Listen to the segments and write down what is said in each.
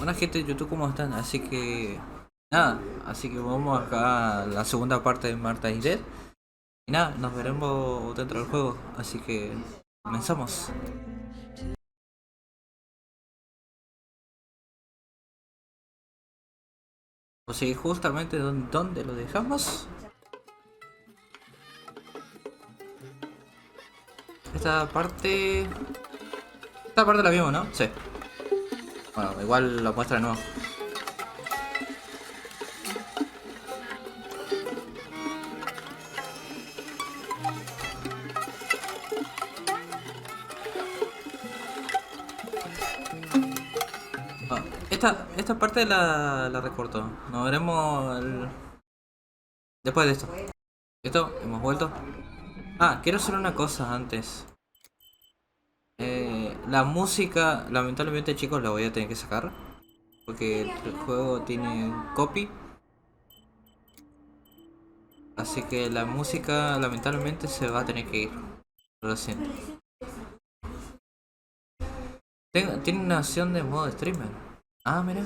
Buena gente de YouTube, ¿cómo están? Así que... Nada, así que vamos acá a la segunda parte de Marta y Dead. Y nada, nos veremos dentro del juego. Así que... Comenzamos. O sea, justamente donde lo dejamos. Esta parte... Esta parte la vimos, ¿no? Sí. Bueno, igual la muestra de nuevo. Ah, esta parte la recorto. Nos veremos después de esto. ¿Listo? Hemos vuelto. Ah, quiero hacer una cosa antes. La música, lamentablemente chicos, la voy a tener que sacar. Porque el juego tiene copy. Así que la música lamentablemente se va a tener que ir. Lo siento. Tiene una opción de modo streamer. Ah, mira.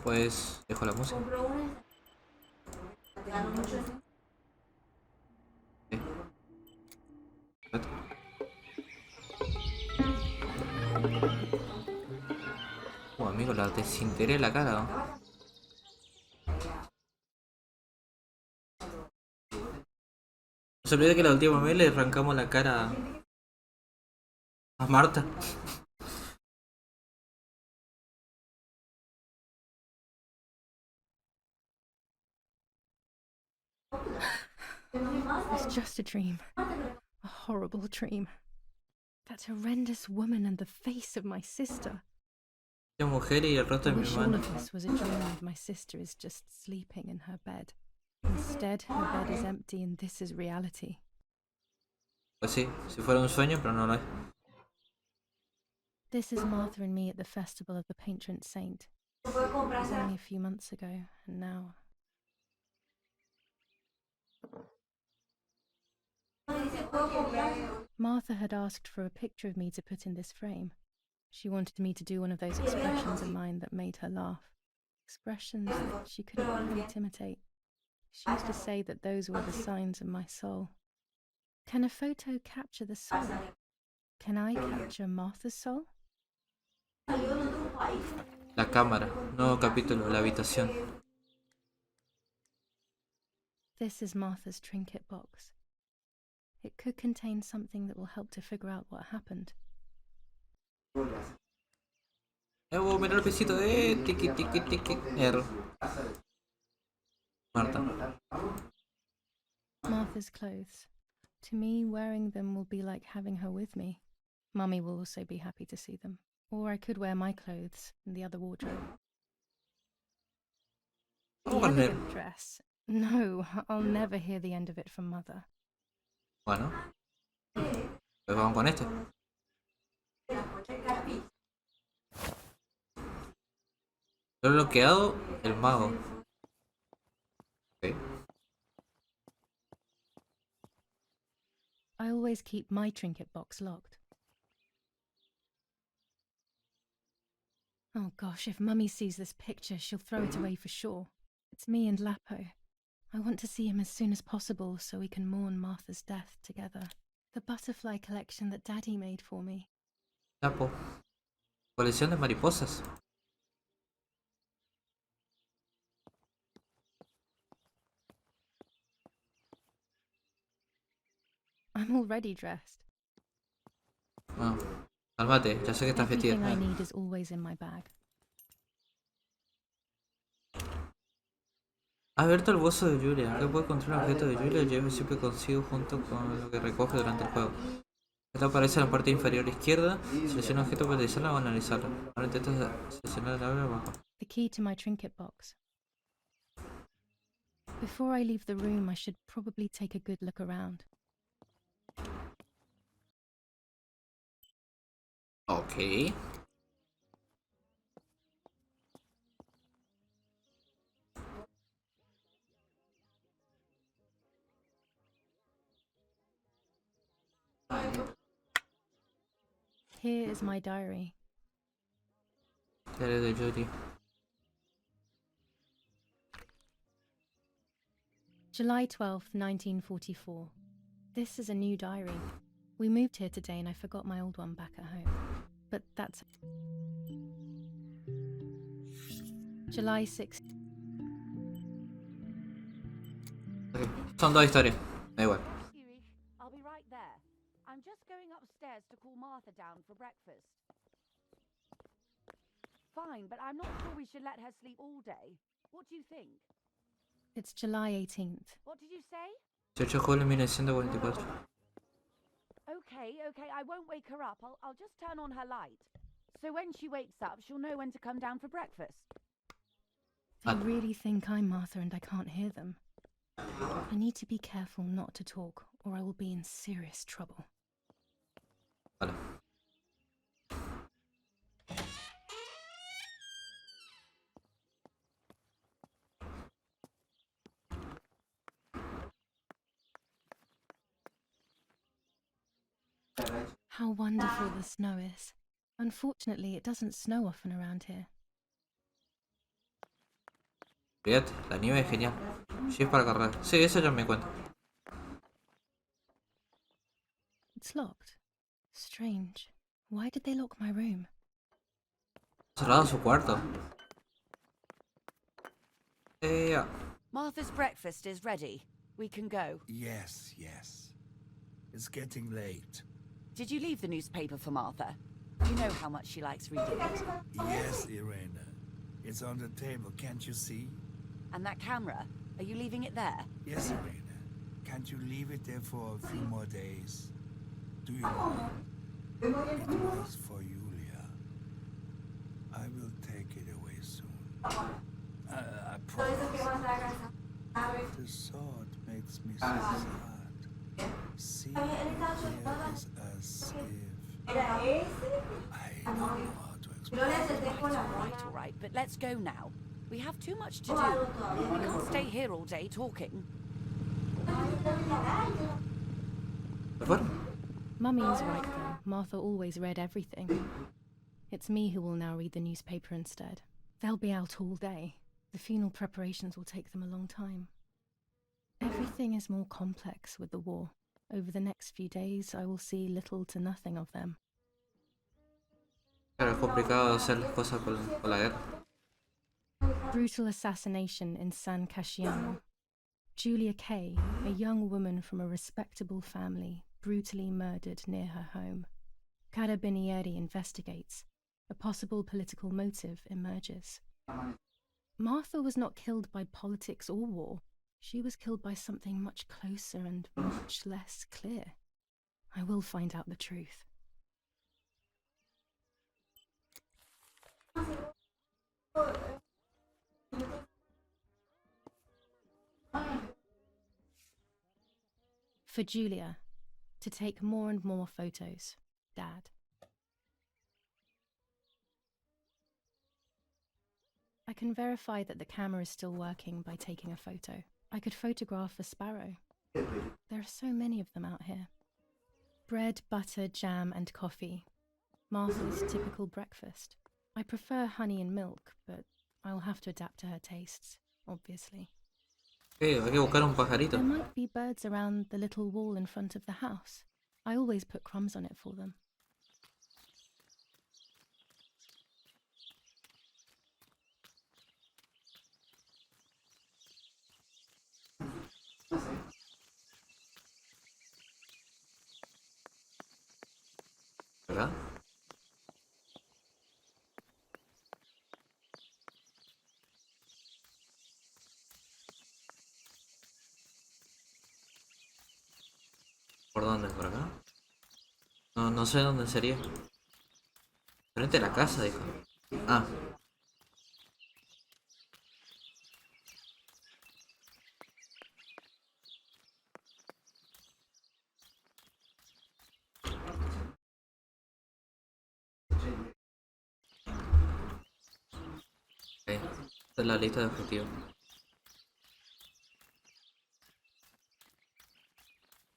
Pues dejo la música. Sí, perfecto. Amigo, la desintegré la cara, ¿no? No se olvide que la última vez le arrancamos la cara a Marta. It was just a dream. A horrible dream. That horrendous woman and the face of my sister. La mujer y el rostro I de mi wish all hermano. of this was a dream and my sister is just sleeping in her bed. Instead, her bed is empty and this is reality. Pues sí, si fuera un sueño, pero no lo es. This is Martha and me at the festival of the patron saint. It was only a few months ago, and now... Martha had asked for a picture of me to put in this frame. She wanted me to do one of those expressions of mine that made her laugh. Expressions that she couldn't quite imitate. She used to say that those were the signs of my soul. Can a photo capture the soul? Can I capture Martha's soul? La cámara. Nuevo capítulo, la habitación. This is Martha's trinket box. It could contain something that will help to figure out what happened. Mira el besito de tiki tiki tiki. R. Marta. Martha's clothes. To me, wearing them will be like having her with me. Mummy will also be happy to see them. Or I could wear my clothes in the other wardrobe. The Vamos a leer. elegant dress. No, I'll never hear the end of it from Mother. Bueno, pues vamos con este. Lo he bloqueado el mago. Okay. I always keep my trinket box locked. Oh gosh, if Mummy sees this picture, she'll throw it away for sure. It's me and Lapo. I want to see him as soon as possible so we can mourn Martha's death together. The butterfly collection that Daddy made for me. Lapo. Colección de mariposas. I'm already dressed. Bueno, cálmate, ya sé que estás vestida. Everything I need is always in my bag. Has abierto el bolso de Julia. ¿Qué puede encontrar un objeto de Julia? Lleva siempre consigo junto con lo que recoge durante el juego. Esto aparece en la parte inferior izquierda. Selecciona un objeto para utilizarlo o analizarlo. Ahora intenta seleccionar el área abajo. The key to my trinket box. Before I leave the room, I should probably take a good look around. Ok. Here is my diary. Diario de Julie. July 12th, 1944. This is a new diary. We moved here today and I forgot my old one back at home. But that's... July 6th. Okay. Son dos historias. Da igual. Huey, I'll be right there. I'm just going upstairs to call Martha down for breakfast. Fine, but I'm not sure we should let her sleep all day. What do you think? It's July 18th. What did you say? 18 de julio de 1944. Okay, I won't wake her up. I'll just turn on her light. So when she wakes up, she'll know when to come down for breakfast. They really think I'm Martha and I can't hear them. I need to be careful not to talk or I will be in serious trouble. Vale. How wonderful the snow is. Unfortunately, it doesn't snow often around here. Fíjate, la nieve es genial. Sí, es para correr. Sí, eso ya me cuenta. It's locked. Strange. Why did they lock my room? Cerrado su cuarto. Yeah. Martha's breakfast is ready. We can go. Yes. It's getting late. Did you leave the newspaper for Martha? You know how much she likes reading it. Yes, Irena. It's on the table, can't you see? And that camera, are you leaving it there? Yes, Irena. Can't you leave it there for a few more days? Do you know? It was for Julia. I will take it away soon. I promise. The thought makes me so sad. See, here is as if... I don't know how to explain. All right, but let's go now. We have too much to do. We can't stay here all day talking. ¿Se fueron? Mummy is right though. Martha always read everything. It's me who will now read the newspaper instead. They'll be out all day. The funeral preparations will take them a long time. Everything is more complex with the war. Over the next few days, I will see little to nothing of them. Claro, es complicado hacer las cosas con la guerra. Brutal assassination in San Casciano. Julia Kay, a young woman from a respectable family, brutally murdered near her home. Carabinieri investigates. A possible political motive emerges. Martha was not killed by politics or war. She was killed by something much closer and much less clear. I will find out the truth. For Julia, to take more and more photos, Dad. I can verify that the camera is still working by taking a photo. I could photograph a sparrow. There are so many of them out here. Bread, butter, jam and coffee. Martha's typical breakfast. I prefer honey and milk, but I'll have to adapt to her tastes, obviously. Hay que buscar un pajarito. There might be birds around the little wall in front of the house. I always put crumbs on it for them. ¿Verdad? ¿Por dónde? ¿Por acá? No sé dónde sería. Frente a la casa, dijo. Ah. Ok, esta es la lista de objetivos.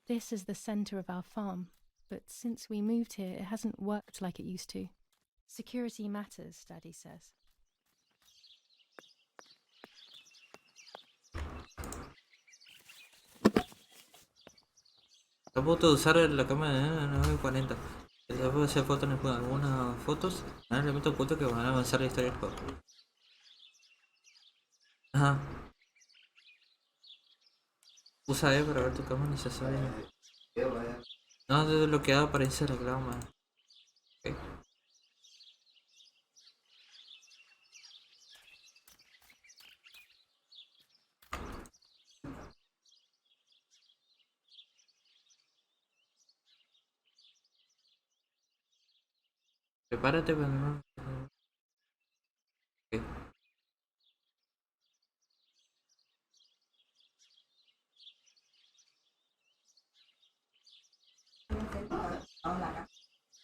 This is the center of our farm, but since we moved here, it hasn't worked like it used to. Security matters, Daddy says. A punto de usar la cámara de 940. Después de hacer fotos en el juego. Algunas fotos dan elementos ocultos que van a avanzar la historia del juego. Ajá. Usa E para ver tu cámara necesaria. No, desbloqueado aparece reclama. Okay. Prepárate para no... Okay.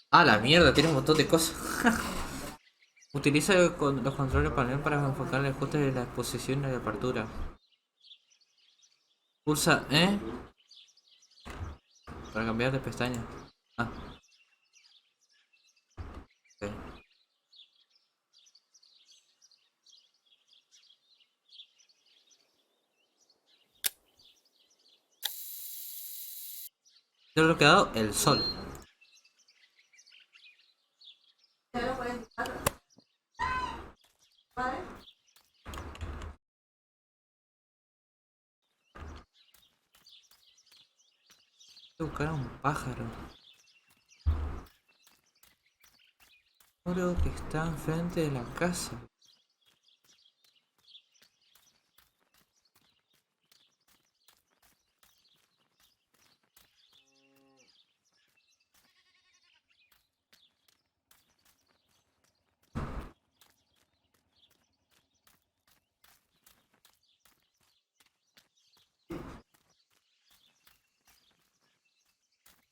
Ah, la mierda, tiene un montón de cosas. Utiliza los controles panel para enfocar el ajuste de la exposición y la apertura. Pulsa E para cambiar de pestaña. Ah. Okay. Desbloqueado el sol. Voy a buscar a un pájaro. Creo que está enfrente de la casa.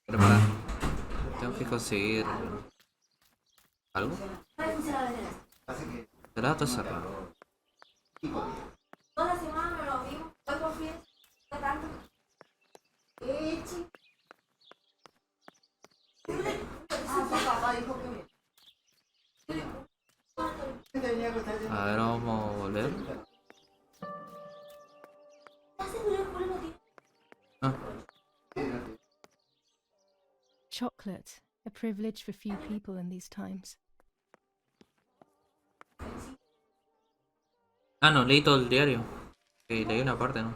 Pero para, tengo que conseguir algo. El auto cerrado. A ver, vamos a volver. Ah, Chocolate, a privilege for few people in these times. no, leí todo el diario. Leí una parte, ¿no?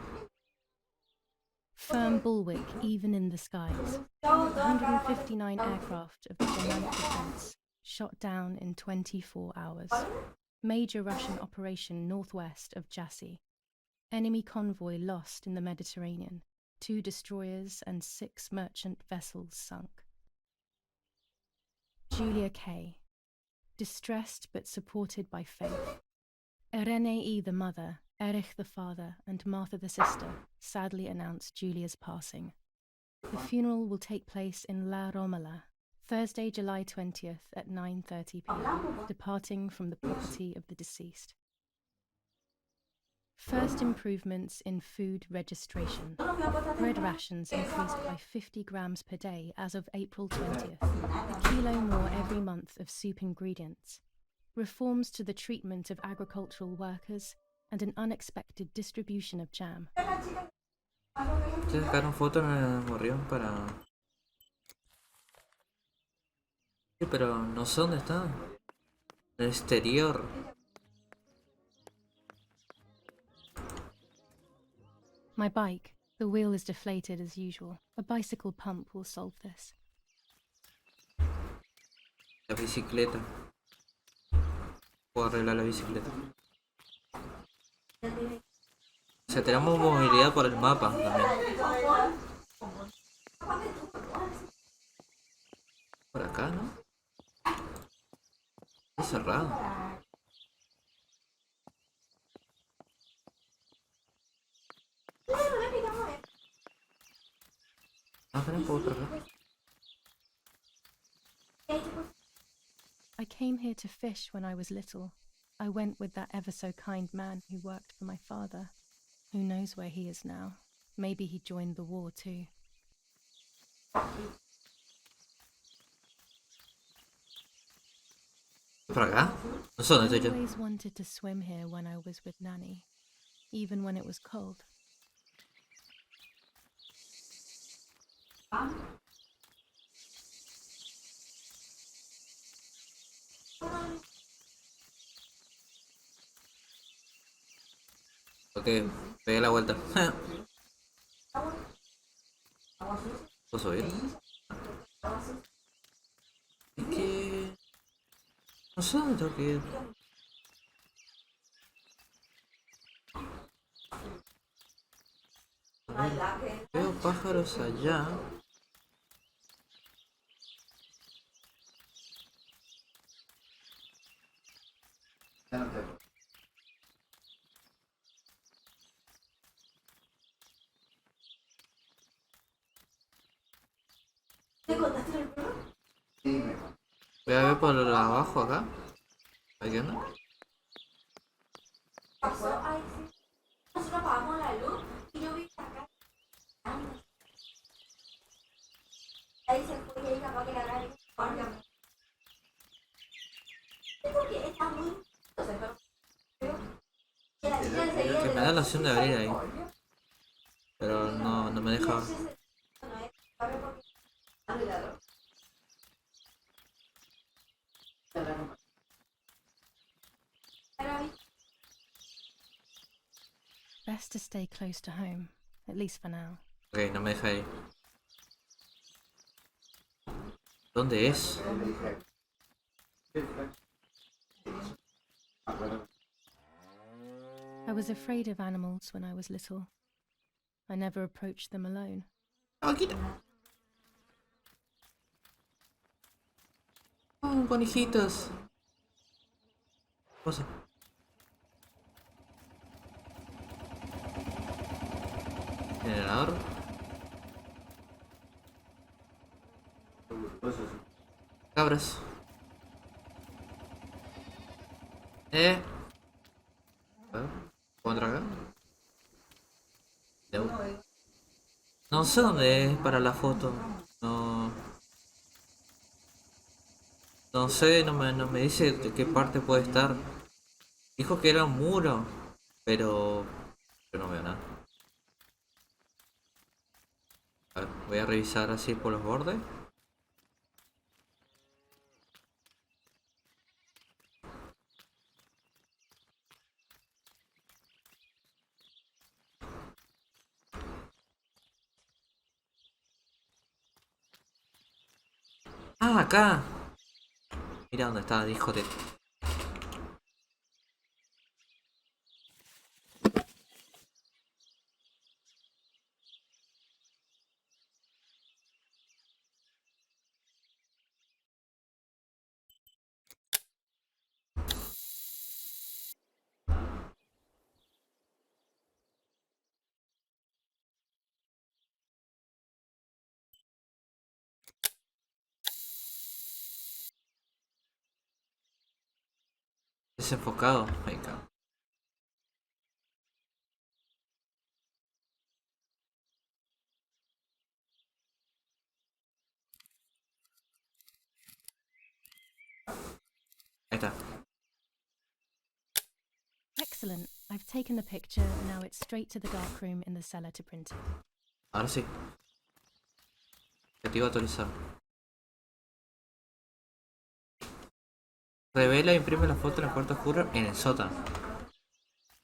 Firm bulwark even in the skies. 159 aircraft of the Germanic defense shot down in 24 hours. Major Russian operation northwest of Jassy. Enemy convoy lost in the Mediterranean. 2 destroyers and 6 merchant vessels sunk. Julia K. Distressed but supported by faith. Irenei the mother, Erich the father, and Martha the sister sadly announced Julia's passing. The funeral will take place in La Romola, Thursday, July 20th at 9:30 p.m., departing from the property of the deceased. First improvements in food registration. Bread rations increased by 50 grams per day as of April 20th, a kilo more every month of soup ingredients. Reforms to the treatment of agricultural workers and an unexpected distribution of jam. Ustedes sacaron fotos en el morrión para... Sí, pero no sé dónde está. En el exterior. My bike. The wheel is deflated as usual. A bicycle pump will solve this. La bicicleta. Puedo arreglar la bicicleta. O sea, tenemos movilidad por el mapa también. Por acá, ¿no? Está cerrado. Ah, pero no puedo por acá. I came here to fish when I was little. I went with that ever so kind man who worked for my father. Who knows where he is now? Maybe he joined the war too. ¿Por acá? No sé dónde I estoy yo. always wanted to swim here when I was with Nanny, even when it was cold. Ok, pegué la vuelta. ¿Puedo subir? Es que... No sé dónde tengo que ir. A ver, veo pájaros allá. Voy a ver por abajo acá. A ver qué onda. Que me da la opción de abrir ahí. Pero no, no me deja. Best to stay close to home, at least for now. Ok, no me deja ir. ¿Dónde es? I was afraid of animals when I was little. I never approached them alone. Aquí. Oh, conejitos. Cosa. Generador. Cabras. A ver, ¿puedo entrar acá? No. No sé dónde es para la foto. No. No sé, no me dice de qué parte puede estar. Dijo que era un muro, pero yo no veo nada. A ver, voy a revisar así por los bordes. Ah, acá. Mira dónde está, hijo de... Desenfocado. Ahí está. Ahí está. Excellent. I've taken the picture, now it's straight to the darkroom in the cellar to print it. Ahora sí. Objetivo actualizar. Revela e imprime la foto en el cuarto oscuro en el sótano.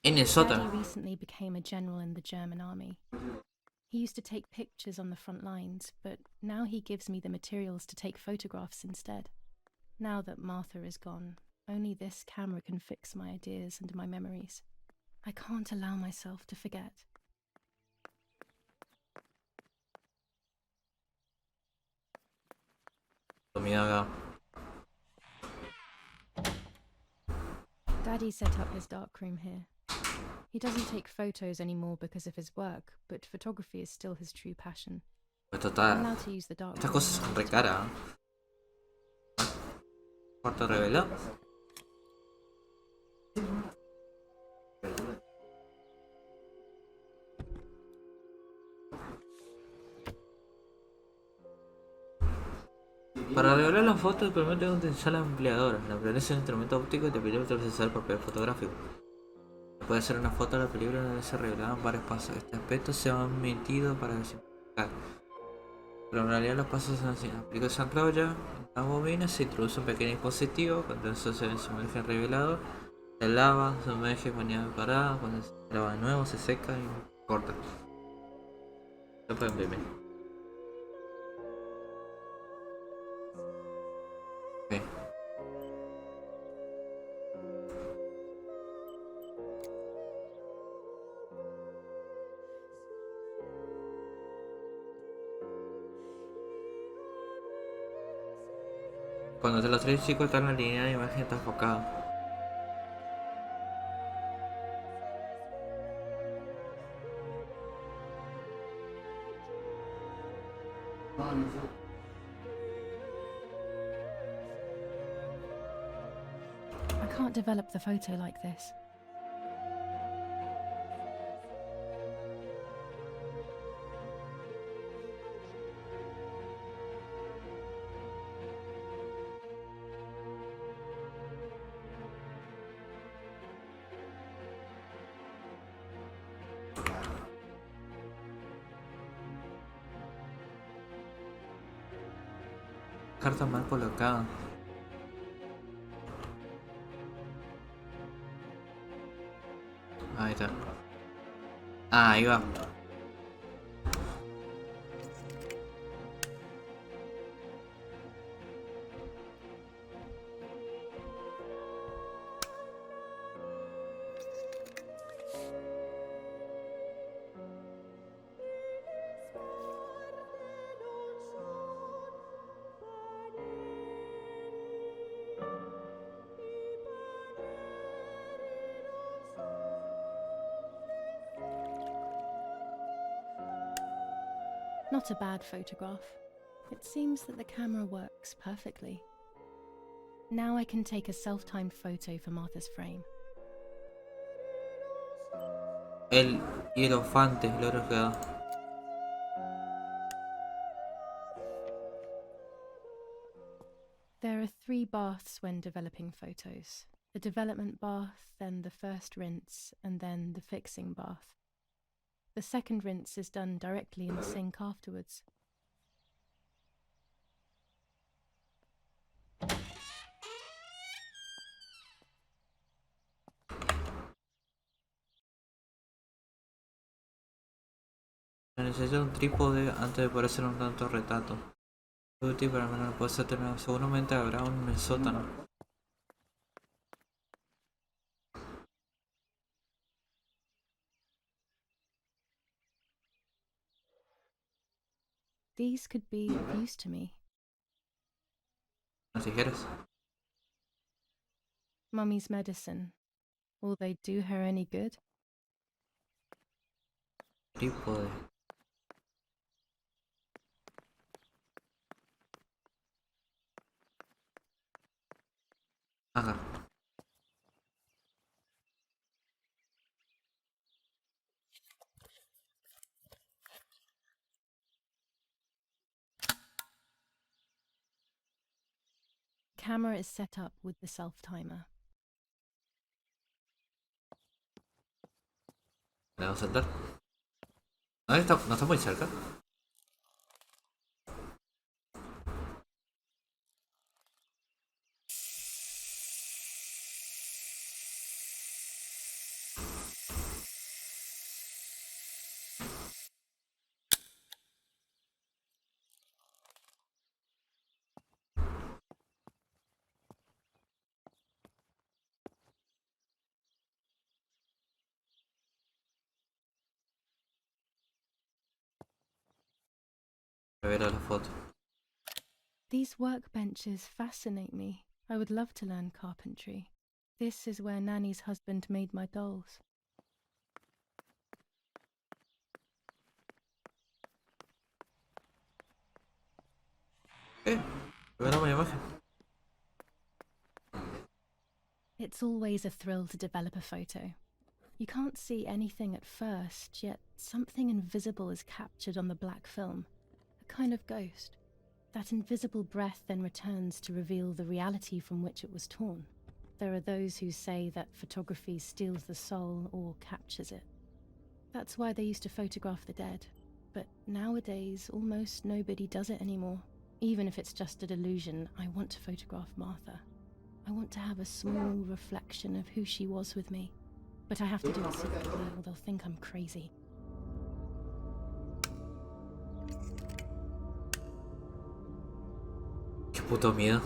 En el Daddy sótano. recently became a general in the German army. He used to take pictures on the front lines, but now he gives me the materials to take photographs instead. Now that Martha is gone, only this camera can fix my ideas and my memories. I can't allow myself to forget. Mira acá. Daddy set up his darkroom here. He doesn't take photos anymore because of his work, but photography is still his true passion. Esto I'm está... allowed to use the darkroom. Estas cosas son re caras. Cuarto revelado. Para revelar la foto, primero tengo que utilizar la ampliadora. La ampliadora es un instrumento óptico y te permite procesar el papel fotográfico. Puede hacer una foto de la película donde se revelaban varios pasos. Este aspecto se ha omitido para simplificar. Pero en realidad los pasos son así. Aplico ese anclado ya. En la bobina se introduce un pequeño dispositivo. Cuando eso se sumerge en revelado, se lava, sumerge, ponía de parada. Cuando se lava de nuevo, se seca y corta. Se puede imprimir. Ok. Cuando te los tres chicos están en la línea de imagen está enfocado. I can't develop the photo like this. Carta mal colocada. Ahí está. Ah, ahí va. Not a bad photograph. It seems that the camera works perfectly. Now I can take a self-timed photo for Martha's frame. El hierofante, el oro que da. There are 3 baths when developing photos. The development bath, then the first rinse, and then the fixing bath. The second rinse is done directly in the sink afterwards. Necesito un trípode antes de poder hacer un tanto retrato. Es útil, pero al menos lo puedo hacer. Seguramente habrá uno en el sótano. These could be of use to me. Las tijeras. Mummy's medicine. Will they do her any good? Trípode. Ajá. Camera is set up with the self-timer. Le vamos a saltar. ¿Dónde está? ¿No está muy cerca? A ver a la foto. These workbenches fascinate me. I would love to learn carpentry. This is where Nanny's husband made my dolls. Veamos la imagen. It's always a thrill to develop a photo. You can't see anything at first, yet something invisible is captured on the black film. A kind of ghost. That invisible breath then returns to reveal the reality from which it was torn. There are those who say that photography steals the soul or captures it. That's why they used to photograph the dead. But nowadays, almost nobody does it anymore. Even if it's just a delusion, I want to photograph Martha. I want to have a small reflection of who she was with me. But I have to do it secretly or they'll think I'm crazy. Qué puto miedo.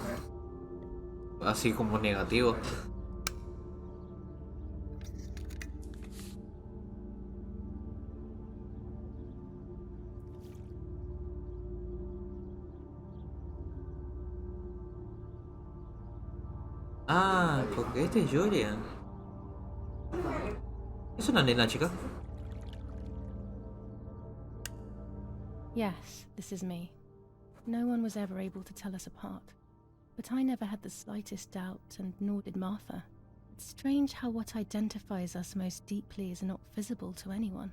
Así como negativo. Ah, porque este es Julia. ¿Es una nena chica? Yes, this is me. No one was ever able to tell us apart. But I never had the slightest doubt, and nor did Martha. It's strange how what identifies us most deeply is not visible to anyone.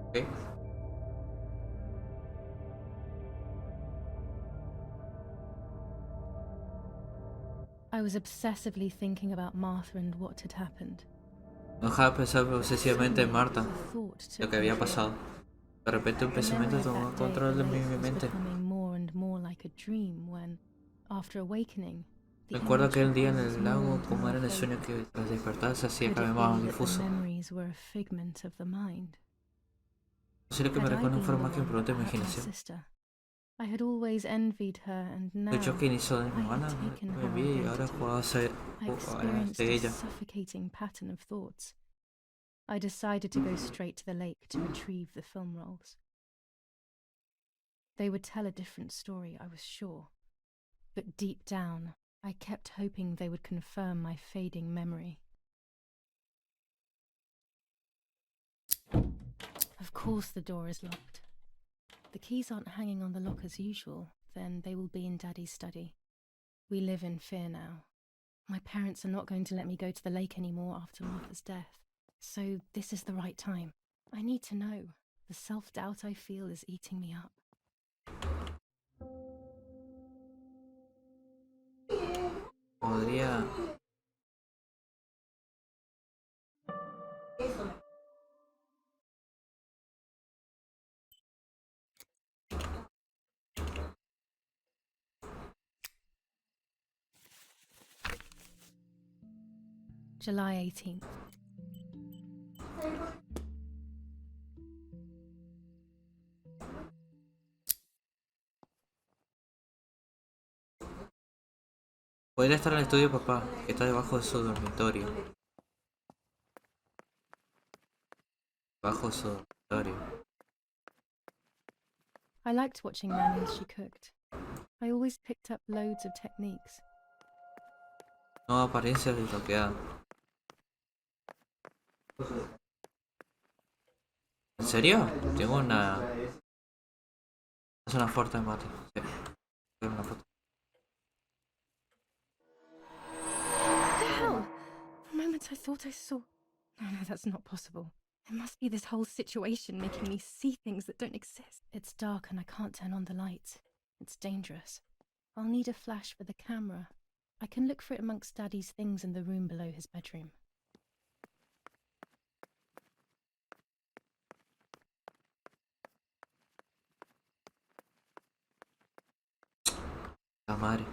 Okay. I was obsessively thinking about Martha and what had happened. No dejaba de pensar obsesivamente en Marta, The thought lo took que había control. pasado. De repente un The memory pensamiento of tomó that day at control the de mi lake was mente. becoming more and more like a dream when, after awakening, the Recuerdo image aquel día en becomes el more lago and como more era en el sueño faded. que tras despertar se hacía Could cada it vez más be that the difuso. memories were a figment of the mind? Posible que me Had I recuerde en been forma the más que one impronta that hurt my imaginación. sister? I had always envied her, and now El choque inició de mi I had hermana, taken me her envié y ahora identity. jugaba a ser I experienced a ella. suffocating pattern of thoughts. I decided to go straight to the lake to retrieve the film rolls. They would tell a different story, I was sure. But deep down, I kept hoping they would confirm my fading memory. Of course the door is locked. The keys aren't hanging on the lock as usual, then they will be in Daddy's study. We live in fear now. My parents are not going to let me go to the lake anymore after Martha's death. So this is the right time. I need to know. The self-doubt I feel is eating me up. Podría... July 18th. Podría estar en el estudio de papá, que está debajo de su dormitorio. Debajo de su dormitorio. I liked watching Nanny as she cooked. I always picked up loads of techniques. No apariencia desbloqueada. ¿En serio? Tengo una... Es una foto de mate. Sí. Tengo una foto. What the hell? For a moment I thought I saw... No, that's not possible. It must be this whole situation making me see things that don't exist. It's dark and I can't turn on the light. It's dangerous. I'll need a flash for the camera. I can look for it amongst Daddy's things in the room below his bedroom. La madre.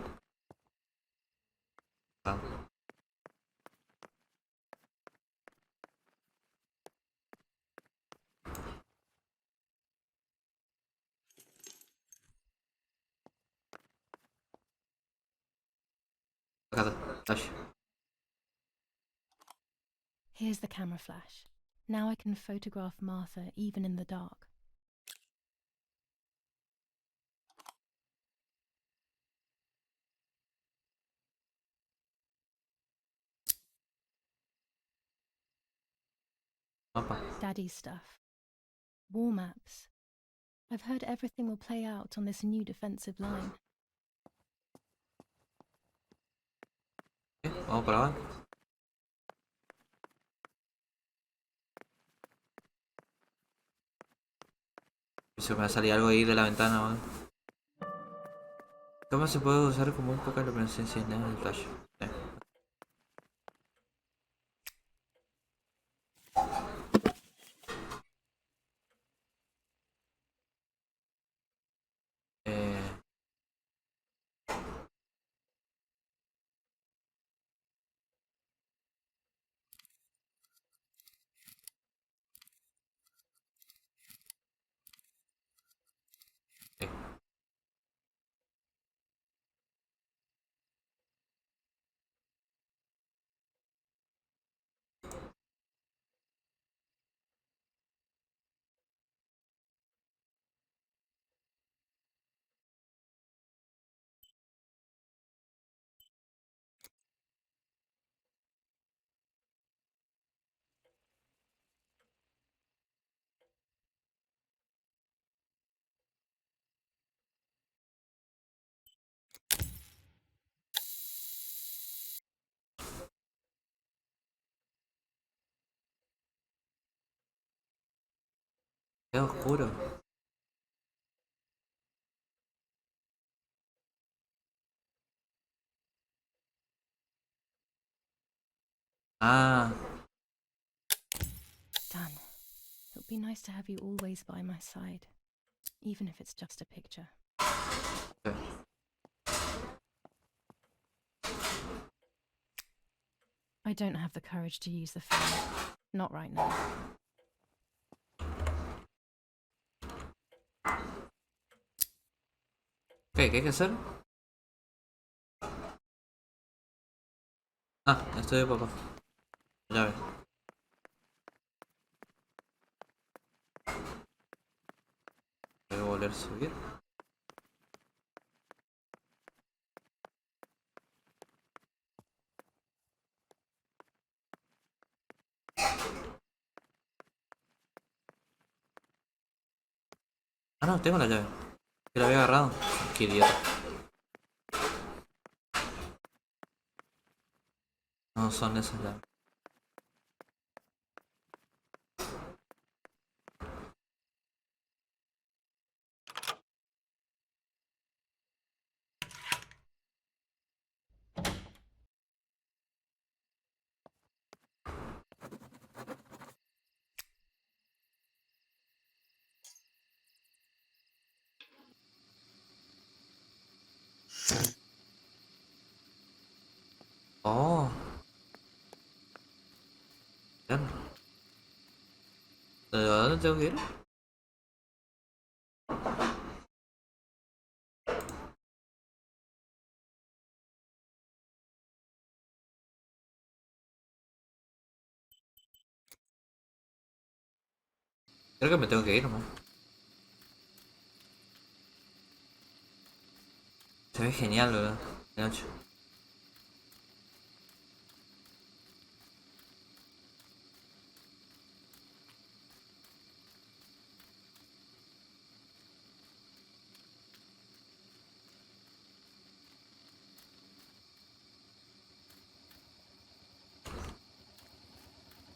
Ah. Acá está. Flash. Here's the camera flash. Now I can photograph Martha even in the dark. Mapa. Daddy's stuff. War maps. I've heard everything will play out on this new defensive line. Vamos para abajo. Se me va a salir algo ahí de la ventana o algo. ¿Cómo se puede usar como un poco la presencia en el flash? Eh, eh, queda oscuro. Ah, Done. It would be nice to have you always by my side, even if it's just a picture. ok. I don't have the courage to use the phone. Not right now. ¿Qué hay que hacer? Ah, estoy de papá. Llave. Voy a volver a subir. Ah, no, tengo la llave. Que la había agarrado. Qué idiota. No son esas llaves. Oh, ya. ¿De dónde tengo que ir? Creo que me tengo que ir, man. Se ve genial, ¿verdad? De noche.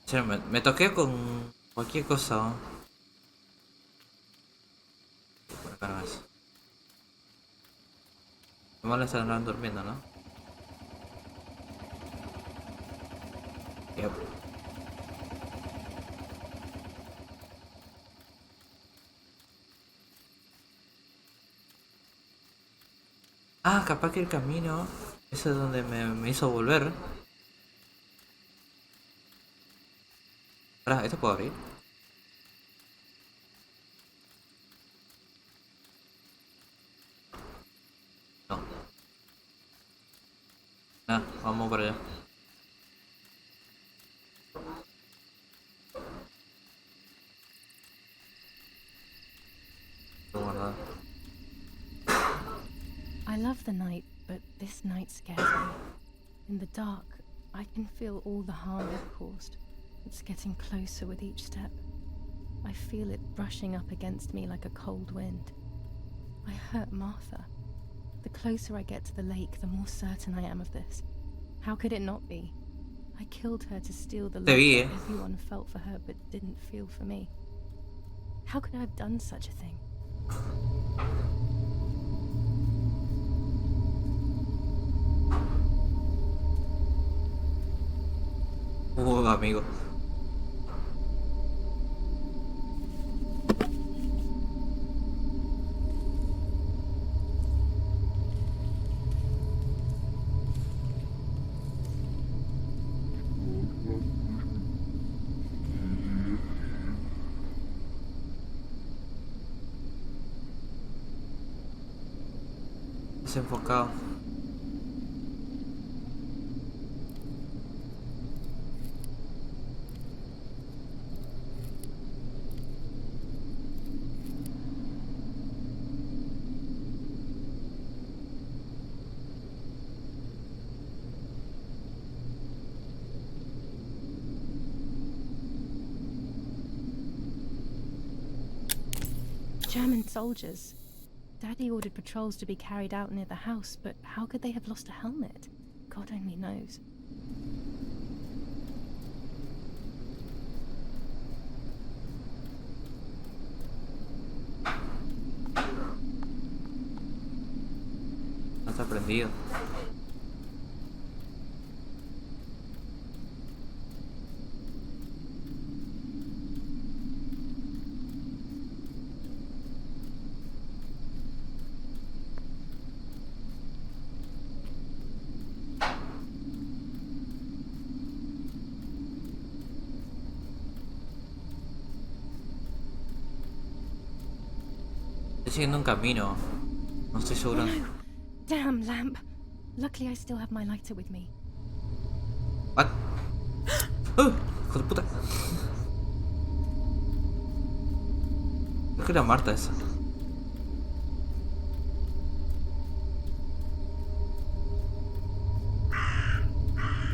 Che, me toqué con cualquier cosa, ¿no? Por acá no es. Me molesta andar durmiendo, ¿no? Yep. Ah, capaz que el camino. Ese es donde me hizo volver. Pará, ¿esto puedo abrir? No. Ah, vamos por allá. Estoy guardado. I love the night, but this night scares me. In the dark, I can feel all the harm I've caused. It's getting closer with each step. I feel it brushing up against me like a cold wind. I hurt Martha. The closer I get to the lake, the more certain I am of this. How could it not be? I killed her to steal the love vi, that everyone felt for her but didn't feel for me. How could I have done such a thing? Amigo. Desenfocado. German soldiers. Daddy ordered patrols to be carried out near the house, but how could they have lost a helmet? God only knows. No está prendido. Estoy siguiendo un camino. No estoy seguro. Oh, no. Damn lamp. Luckily I still have my lighter with me. What? Hijo de puta. Creo que era Marta esa.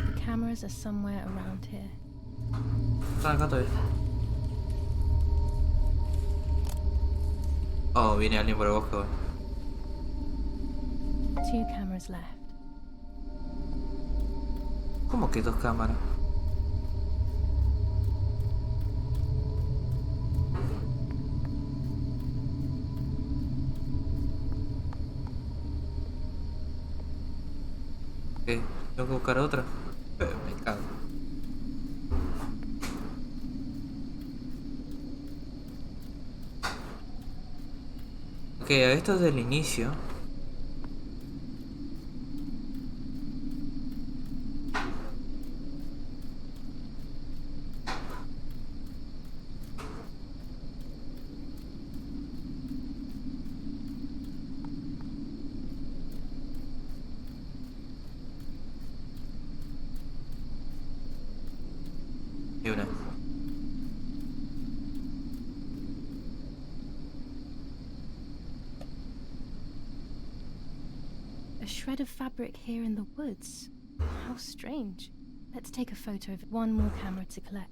The cameras are somewhere around here. Están acá todavía. Oh, viene alguien por el bosque, güey. 2 cameras left. ¿Cómo que 2 cámaras? Ok, tengo que buscar otra. Me cago. Ok, esto es del inicio. Y una. A shred of fabric here in the woods. How strange. Let's take a photo of it. One more camera to collect.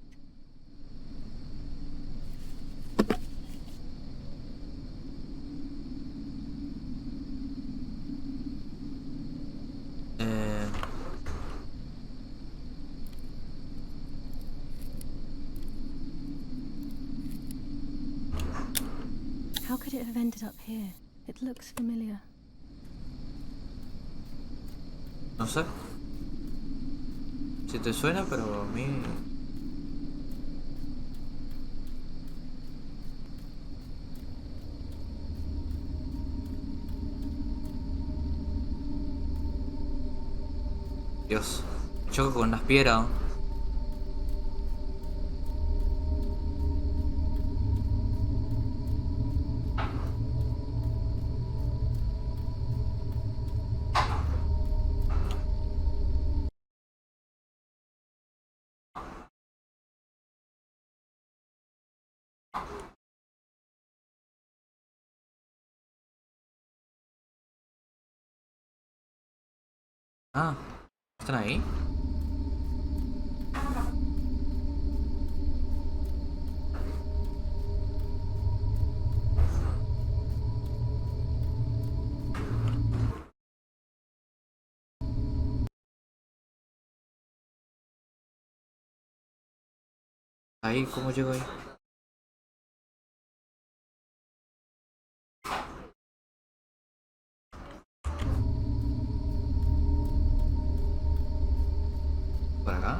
How could it have ended up here? It looks familiar. No sé. Si te suena, pero a mí... Dios. Me choco con unas piedras. Ah, ¿están ahí? Ahí, ¿cómo llego ahí? Por acá.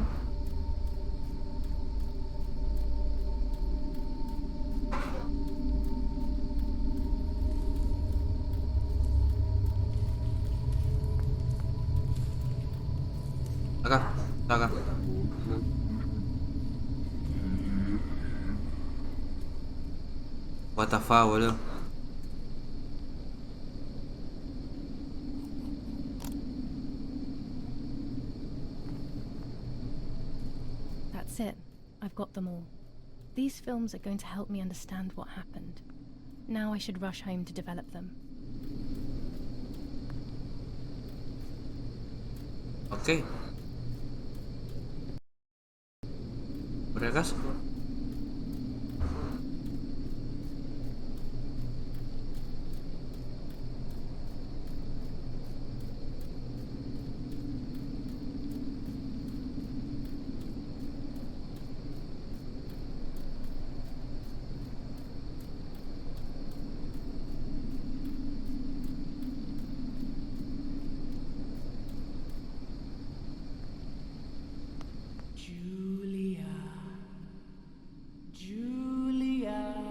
Acá, acá. What the fuck, boludo. That's it. I've got them all. These films are going to help me understand what happened. Now I should rush home to develop them. Ok. ¿Por acaso? Julia. Julia.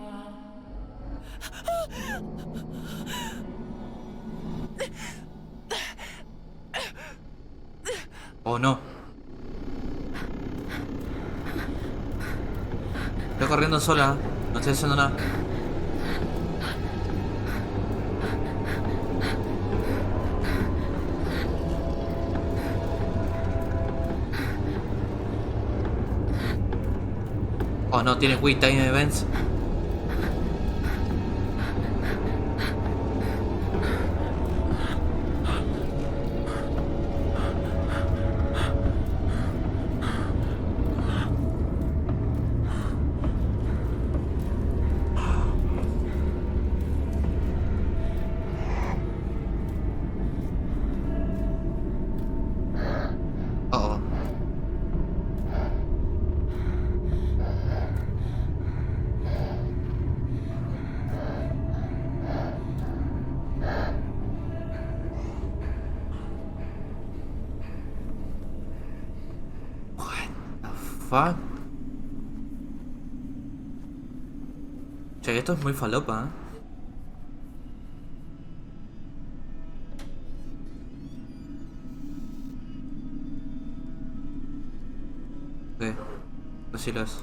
Oh no. Estoy corriendo sola. No estoy haciendo nada. Oh no, tiene quick time events. Oh. What the fuck? Che, esto es muy falopa, ¿eh? Ok, así lo es.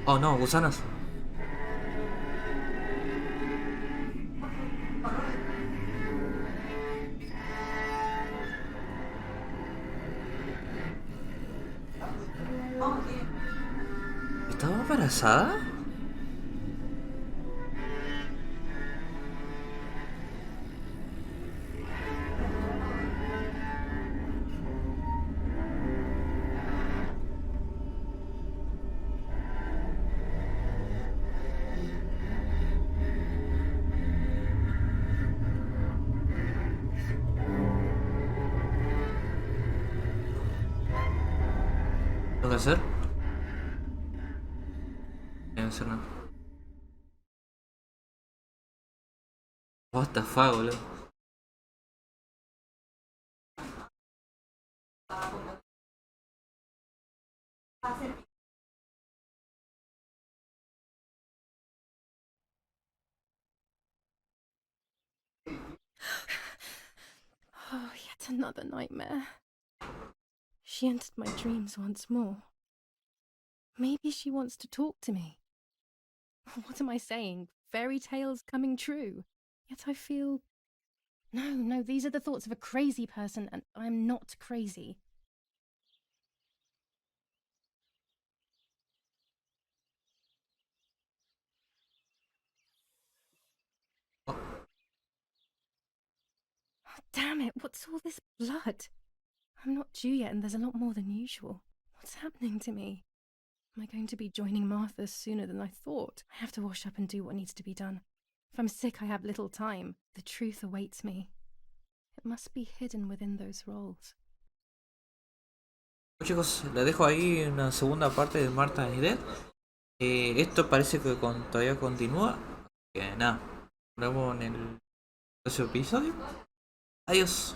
Oh no, gusanos. ¿Estaba embarazada? ¿Tengo que hacer? Tengo que hacer nada. What the fuck, boludo. Oh, yet another nightmare. She entered my dreams once more. Maybe she wants to talk to me. What am I saying? Fairy tales coming true. Yet I feel... No, these are the thoughts of a crazy person, and I'm not crazy. Damn it, what's all this blood? I'm not due yet and there's a lot more than usual. What's happening to me? Am I going to be joining Martha sooner than I thought? I have to wash up and do what needs to be done. If I'm sick, I have little time. The truth awaits me. It must be hidden within those rolls. Bueno, chicos, les dejo ahí una segunda parte de Marta y Dead. Esto parece que todavía continúa. Que nada, nos vemos en el próximo episodio. Adiós.